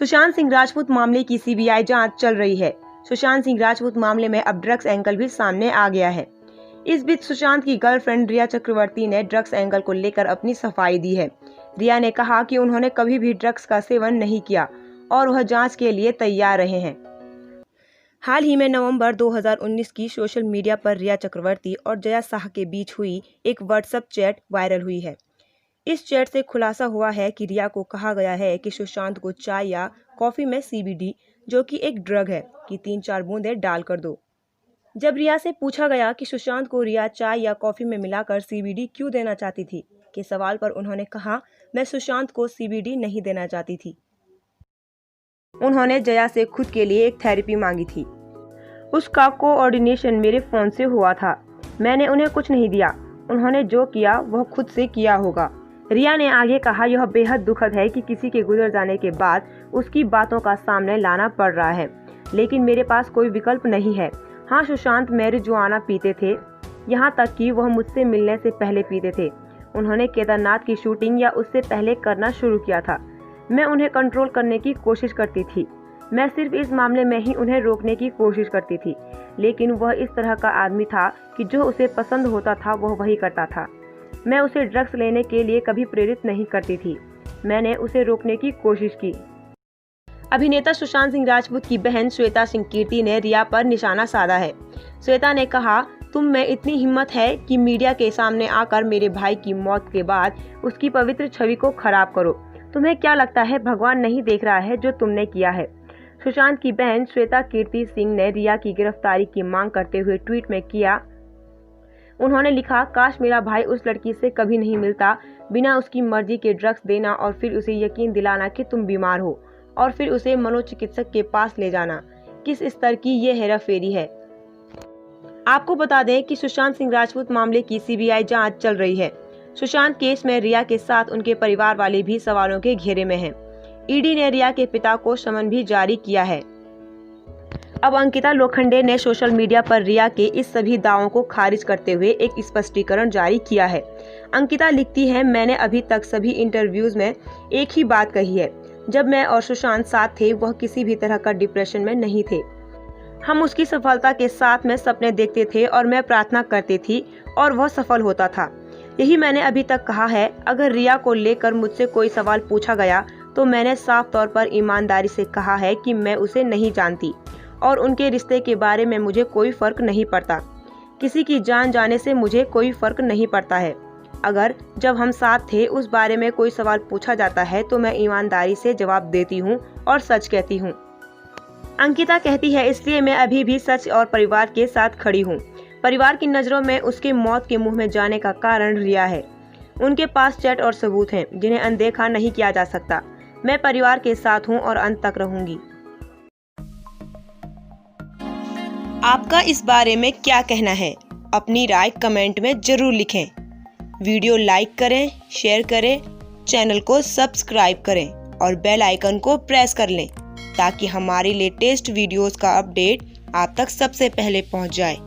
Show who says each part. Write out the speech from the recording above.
Speaker 1: सुशांत सिंह राजपूत मामले की सीबीआई जांच चल रही है। सुशांत सिंह राजपूत मामले में अब ड्रग्स एंगल भी सामने आ गया है। इस बीच सुशांत की गर्लफ्रेंड रिया चक्रवर्ती ने ड्रग्स एंगल को लेकर अपनी सफाई दी है। रिया ने कहा कि उन्होंने कभी भी ड्रग्स का सेवन नहीं किया और वह जांच के लिए तैयार रहे हैं। हाल ही में नवंबर 2019 की सोशल मीडिया पर रिया चक्रवर्ती और जया शाह के बीच हुई एक व्हाट्सएप चैट वायरल हुई है। इस चैट से खुलासा हुआ है कि रिया को कहा गया है कि सुशांत को चाय या कॉफी में सीबीडी, जो कि एक ड्रग है, की 3-4 बूंदें डालकर दो। जब रिया से पूछा गया कि सुशांत को रिया चाय या कॉफी में मिलाकर सीबीडी क्यों देना चाहती थी, के सवाल पर उन्होंने कहा, मैं सुशांत को सीबीडी नहीं देना चाहती थी। उन्होंने जया से खुद के लिए एक थेरेपी मांगी थी। उसका कोऑर्डिनेशन मेरे फोन से हुआ था। मैंने उन्हें कुछ नहीं दिया। उन्होंने जो किया वह खुद से किया होगा। रिया ने आगे कहा, यह बेहद दुखद है कि किसी के गुजर जाने के बाद उसकी बातों का सामने लाना पड़ रहा है, लेकिन मेरे पास कोई विकल्प नहीं है। हाँ, सुशांत मैरिजुआना पीते थे, यहाँ तक कि वह मुझसे मिलने से पहले पीते थे। उन्होंने केदारनाथ की शूटिंग या उससे पहले करना शुरू किया था। मैं उन्हें कंट्रोल करने की कोशिश करती थी। मैं सिर्फ इस मामले में ही उन्हें रोकने की कोशिश करती थी, लेकिन वह इस तरह का आदमी था कि जो उसे पसंद होता था वह वही करता था। मैं उसे ड्रग्स लेने के लिए कभी प्रेरित नहीं करती थी। मैंने उसे रोकने की कोशिश की। अभिनेता सुशांत सिंह राजपूत की बहन श्वेता सिंह कीर्ति ने रिया पर निशाना साधा है। श्वेता ने कहा, तुम में इतनी हिम्मत है कि मीडिया के सामने आकर मेरे भाई की मौत के बाद उसकी पवित्र छवि को खराब करो। तुम्हें क्या लगता है भगवान नहीं देख रहा है जो तुमने किया है? सुशांत की बहन श्वेता कीर्ति सिंह ने रिया की गिरफ्तारी की मांग करते हुए ट्वीट में किया। उन्होंने लिखा, काश मेरा भाई उस लड़की से कभी नहीं मिलता, बिना उसकी मर्जी के ड्रग्स देना और फिर उसे यकीन दिलाना कि तुम बीमार हो और फिर उसे मनोचिकित्सक के पास ले जाना। किस स्तर की ये हेराफेरी है। आपको बता दें कि सुशांत सिंह राजपूत मामले की सीबीआई जांच चल रही है। सुशांत केस में रिया के साथ उनके परिवार वाले भी सवालों के घेरे में हैं। ईडी ने रिया के पिता को समन भी जारी किया है। अब अंकिता लोखंडे ने सोशल मीडिया पर रिया के इस सभी दावों को खारिज करते हुए एक स्पष्टीकरण जारी किया है। अंकिता लिखती है, मैंने अभी तक सभी इंटरव्यूज में एक ही बात कही है। जब मैं और सुशांत साथ थे वह किसी भी तरह का डिप्रेशन में नहीं थे। हम उसकी सफलता के साथ में सपने देखते थे और मैं प्रार्थना करती थी और वह सफल होता था। यही मैंने अभी तक कहा है। अगर रिया को लेकर मुझसे कोई सवाल पूछा गया तो मैंने साफ तौर पर ईमानदारी से कहा है कि मैं उसे नहीं जानती और उनके रिश्ते के बारे में मुझे कोई फर्क नहीं पड़ता। किसी की जान जाने से मुझे कोई फर्क नहीं पड़ता है। अगर जब हम साथ थे उस बारे में कोई सवाल पूछा जाता है तो मैं ईमानदारी से जवाब देती हूँ और सच कहती हूँ। अंकिता कहती है, इसलिए मैं अभी भी सच और परिवार के साथ खड़ी हूँ। परिवार की नज़रों में उसके मौत के मुंह में जाने का कारण रिया है। उनके पास चैट और सबूत हैं जिन्हें अनदेखा नहीं किया जा सकता। मैं परिवार के साथ हूँ और अंत तक रहूंगी। आपका इस बारे में क्या कहना है? अपनी राय कमेंट में जरूर लिखें। वीडियो लाइक करें, शेयर करें, चैनल को सब्सक्राइब करें और बेल आइकन को प्रेस कर लें ताकि हमारी लेटेस्ट वीडियोस का अपडेट आप तक सबसे पहले पहुंच जाए।